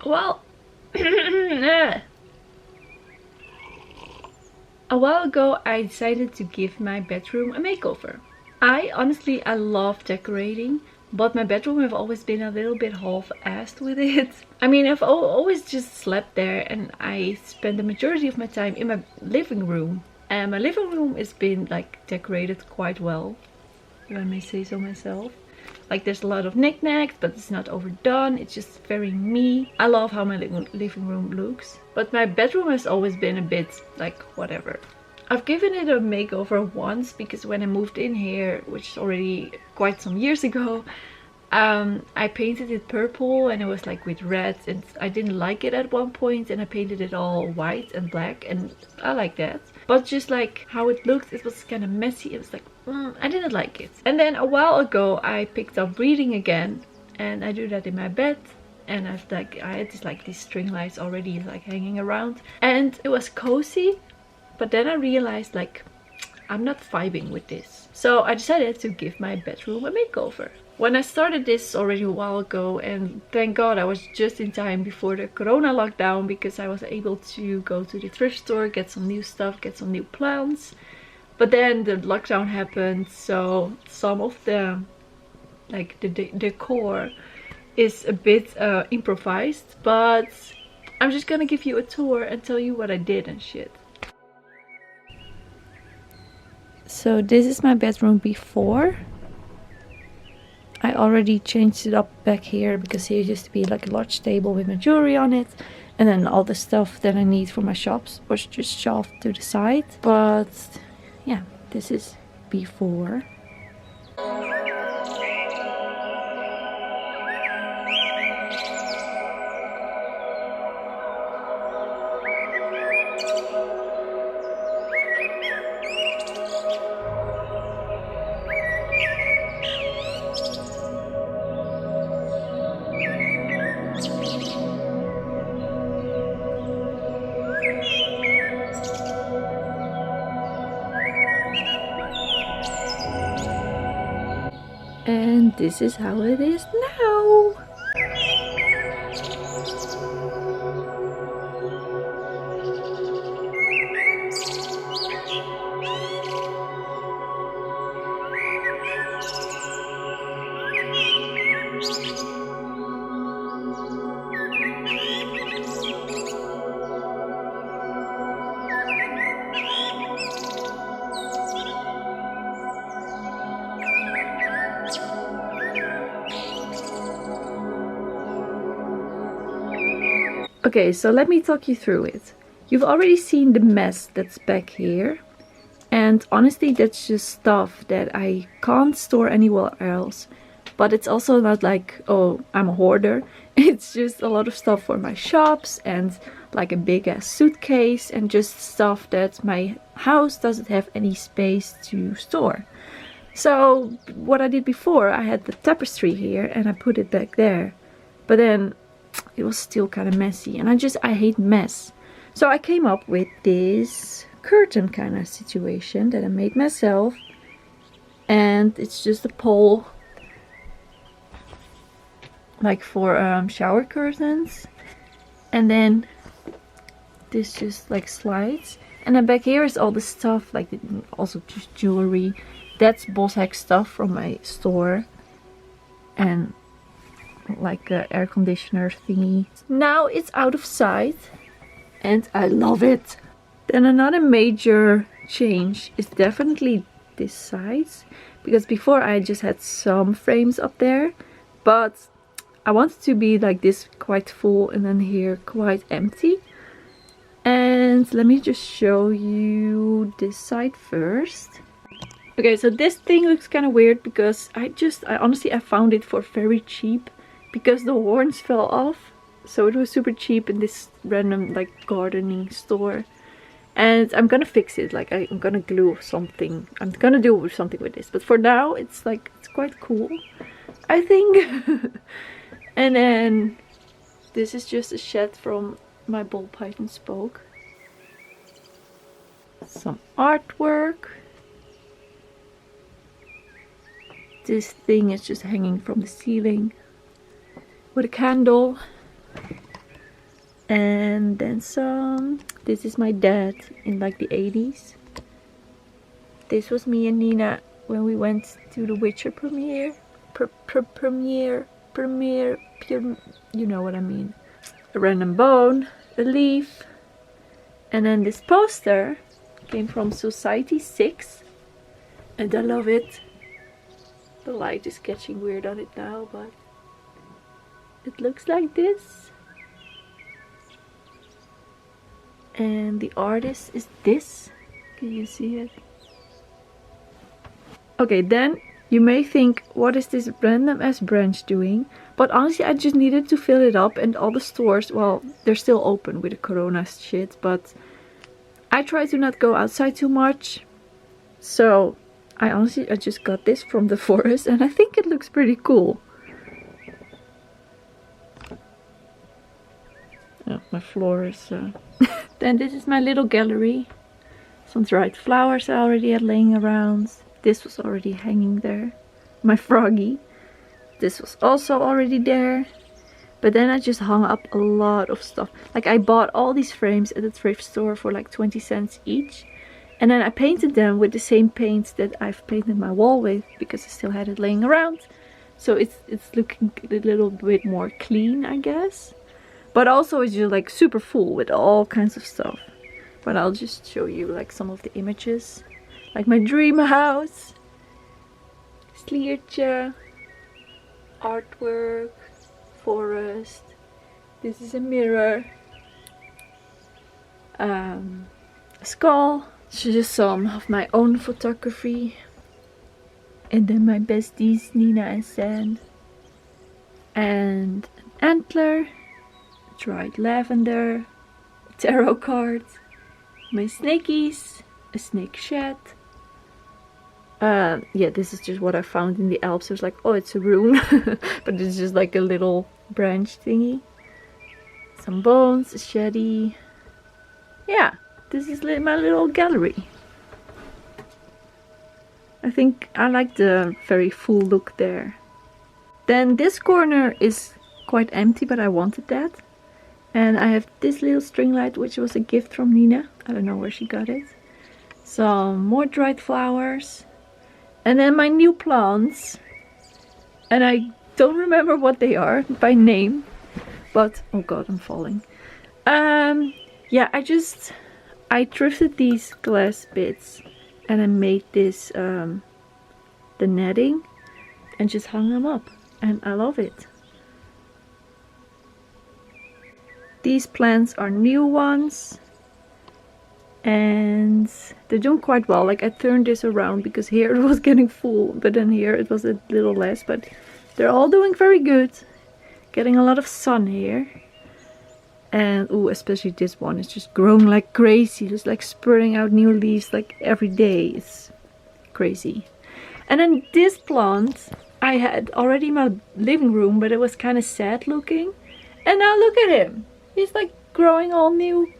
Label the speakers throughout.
Speaker 1: Well, a while ago I decided to give my bedroom a makeover. I love decorating, but my bedroom have always been a little bit half-assed with it. I mean, I've always just slept there, and I spend the majority of my time in my living room. And my living room has been like decorated quite well, if I may say so myself. Like, there's a lot of knickknacks, but it's not overdone. It's just very me. I love how my living room looks. But my bedroom has always been a bit like whatever. I've given it a makeover once because when I moved in here, which is already quite some years ago, I painted it purple and it was like with red, and I didn't like it at one point, and I painted it all white and black, and I like that. But just like how it looked, it was kind of messy. It was like, I didn't like it. And then a while ago I picked up reading again, and I do that in my bed. And I had these string lights already like hanging around, and it was cozy. But then I realized like I'm not vibing with this. So I decided to give my bedroom a makeover. When I started this already a while ago, and thank God I was just in time before the corona lockdown, because I was able to go to the thrift store, get some new stuff, get some new plants. But then the lockdown happened, so some of the like the decor is a bit improvised, but I'm just gonna give you a tour and tell you what I did and shit. So this is my bedroom before. I already changed it up back here because here used to be like a large table with my jewelry on it, and then all the stuff that I need for my shops was just shoved to the side. But yeah, this is before. And this is how it is now. Okay, so let me talk you through it. You've already seen the mess that's back here. And honestly, that's just stuff that I can't store anywhere else. But it's also not like, oh, I'm a hoarder. It's just a lot of stuff for my shops, and like a big ass suitcase, and just stuff that my house doesn't have any space to store. So what I did before, I had the tapestry here and I put it back there. But then it was still kind of messy, and I hate mess. So I came up with this curtain kind of situation that I made myself, and it's just a pole like for shower curtains, and then this just like slides, and then back here is all the stuff, like also just jewelry. That's boss hack stuff from my store, and like a air conditioner thingy. Now it's out of sight and I love it. Then another major change is definitely this size, because before I just had some frames up there, but I want it to be like this, quite full, and then here quite empty. And let me just show you this side first. Okay, so this thing looks kind of weird because I honestly found it for very cheap, because the horns fell off. So it was super cheap in this random like gardening store. And I'm gonna fix it, like I'm gonna glue something. I'm gonna do something with this. But for now, it's like, it's quite cool, I think. And then this is just a shed from my ball python spoke. Some artwork. This thing is just hanging from the ceiling. with a candle. And then some. This is my dad in like the 80s. This was me and Nina when we went to the Witcher premiere. Premiere, you know what I mean. A random bone, a leaf. And then this poster came from Society 6. And I love it. The light is catching weird on it now, but it looks like this. And the artist is this. Can you see it? Okay, then you may think, what is this random ass branch doing? But honestly, I just needed to fill it up, and all the stores, well, they're still open with the corona shit, but I try to not go outside too much. So I just got this from the forest, and I think it looks pretty cool. Oh, my floor is... Then this is my little gallery. Some dried flowers I already had laying around. This was already hanging there. My froggy. This was also already there. But then I just hung up a lot of stuff. Like I bought all these frames at the thrift store for like 20 cents each. And then I painted them with the same paints that I've painted my wall with, because I still had it laying around. So it's looking a little bit more clean, I guess. But also it's just like super full with all kinds of stuff. But I'll just show you like some of the images. Like my dream house. Sliertje. Artwork. Forest. This is a mirror. A skull. Just some of my own photography. And then my besties Nina and San. And an antler. Dried lavender. Tarot cards. My snakies. A snake shed. Yeah, this is just what I found in the Alps. I was like, oh, it's a rune. But it's just like a little branch thingy. Some bones, a shetty. Yeah, this is my little gallery. I think I like the very full look there. Then this corner is quite empty, but I wanted that. And I have this little string light, which was a gift from Nina. I don't know where she got it. Some more dried flowers. And then my new plants. And I don't remember what they are by name. But, oh god, I'm falling. Yeah, I thrifted these glass bits. And I made this, the netting. And just hung them up. And I love it. These plants are new ones. And they're doing quite well. Like I turned this around because here it was getting full, but then here it was a little less. But they're all doing very good. Getting a lot of sun here. And ooh, especially this one is just growing like crazy. Just like spurting out new leaves like every day. It's crazy. And then this plant I had already in my living room, but it was kind of sad looking. And now look at him. He's like growing all new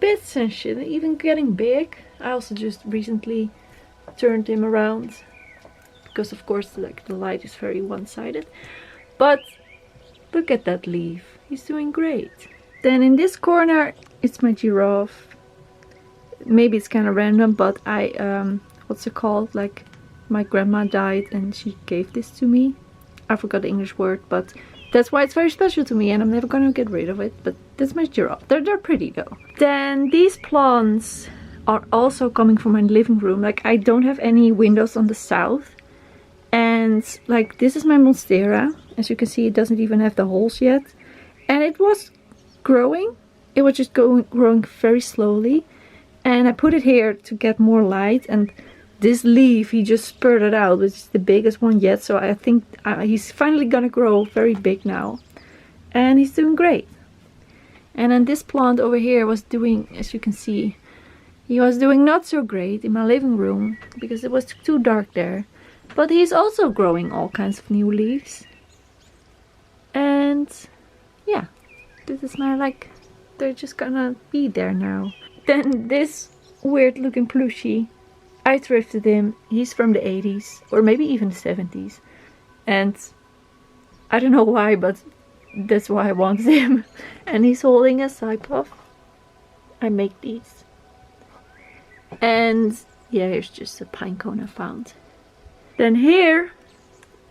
Speaker 1: bits and shit, even getting big. I also just recently turned him around because of course like the light is very one-sided. But look at that leaf, he's doing great. Then in this corner it's my giraffe. Maybe it's kind of random, but I what's it called, like my grandma died and she gave this to me. I forgot the English word, but that's why it's very special to me and I'm never gonna get rid of it. But that's my giraffe. They're pretty though. Then these plants are also coming from my living room. Like I don't have any windows on the south. And like this is my monstera. As you can see, it doesn't even have the holes yet. And it was growing. It was just growing very slowly. And I put it here to get more light. And this leaf he just spurted out, which is the biggest one yet. So I think he's finally gonna grow very big now. And he's doing great. And then this plant over here was doing, as you can see, he was doing not so great in my living room because it was too dark there. But he's also growing all kinds of new leaves. And yeah, this is my like, they're just gonna be there now. Then this weird looking plushie, I thrifted him. He's from the 80s or maybe even the 70s. And I don't know why, but that's why I wanted him. And he's holding a Cypuff. I make these. And yeah, here's just a pine cone I found. Then here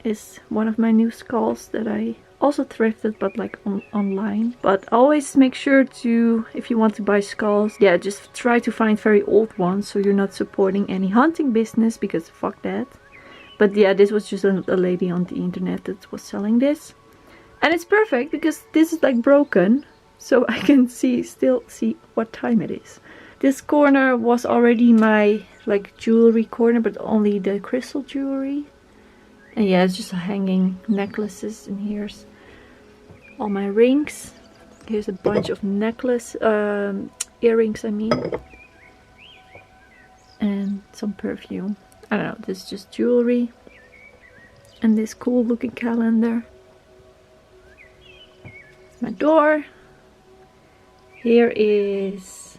Speaker 1: is one of my new skulls that I also thrifted, but like online. But always make sure to, if you want to buy skulls, yeah, just try to find very old ones so you're not supporting any hunting business, because fuck that. But yeah, this was just a lady on the internet that was selling this. And it's perfect because this is like broken, so I can still see what time it is. This corner was already my like jewelry corner, but only the crystal jewelry. And yeah, it's just hanging necklaces, and here's all my rings. Here's a bunch of earrings I mean. And some perfume. I don't know, this is just jewelry. And this cool looking calendar. My door. Here is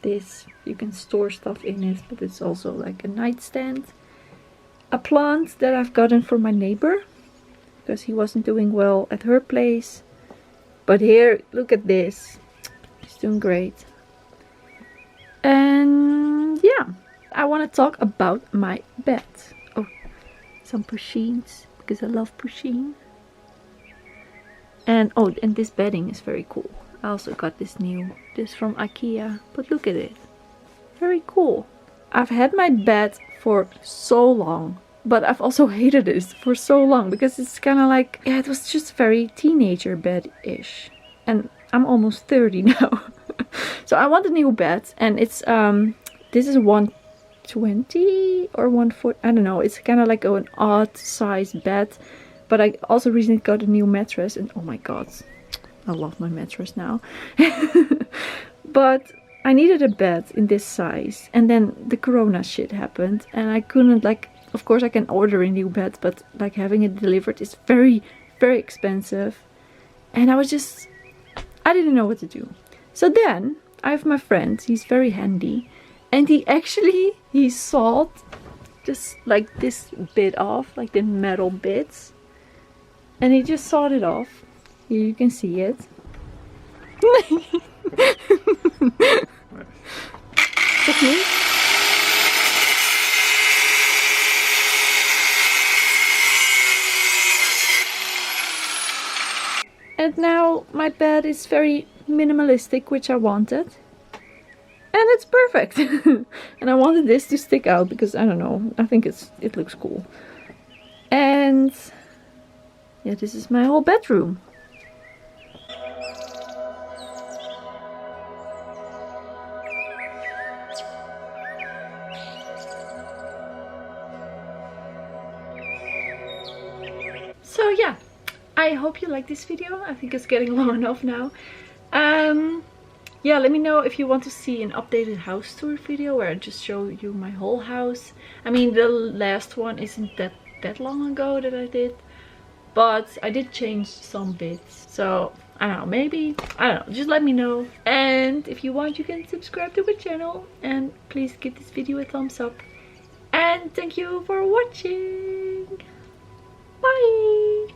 Speaker 1: this. You can store stuff in it, but it's also like a nightstand. A plant that I've gotten from my neighbor because he wasn't doing well at her place. But here, look at this. He's doing great. And yeah, I want to talk about my bed. Oh, some pushins because I love pusheen. And oh, and this bedding is very cool. I also got this from IKEA, but look at it. Very cool. I've had my bed for so long, but I've also hated it for so long because it's kind of like, yeah, it was just very teenager bed-ish. And I'm almost 30 now. So I want a new bed, and it's this is 120 or 140, I don't know. It's kind of like an odd size bed. But I also recently got a new mattress, and oh my god, I love my mattress now. But I needed a bed in this size, and then the corona shit happened, and I couldn't, like, of course I can order a new bed, but like having it delivered is very, very expensive. And I didn't know what to do. So then I have my friend, he's very handy, and he sawed just like this bit off, like the metal bits. And he just sawed it off. Here you can see it. Technique. And now my bed is very minimalistic, which I wanted. And it's perfect. And I wanted this to stick out because, I don't know, I think it looks cool. And yeah, this is my whole bedroom. So yeah, I hope you like this video. I think it's getting long enough now. Yeah, let me know if you want to see an updated house tour video where I just show you my whole house. I mean, the last one isn't that long ago that I did. But I did change some bits, so I don't know, maybe, I don't know, just let me know. And if you want, you can subscribe to my channel, and please give this video a thumbs up. And thank you for watching. Bye.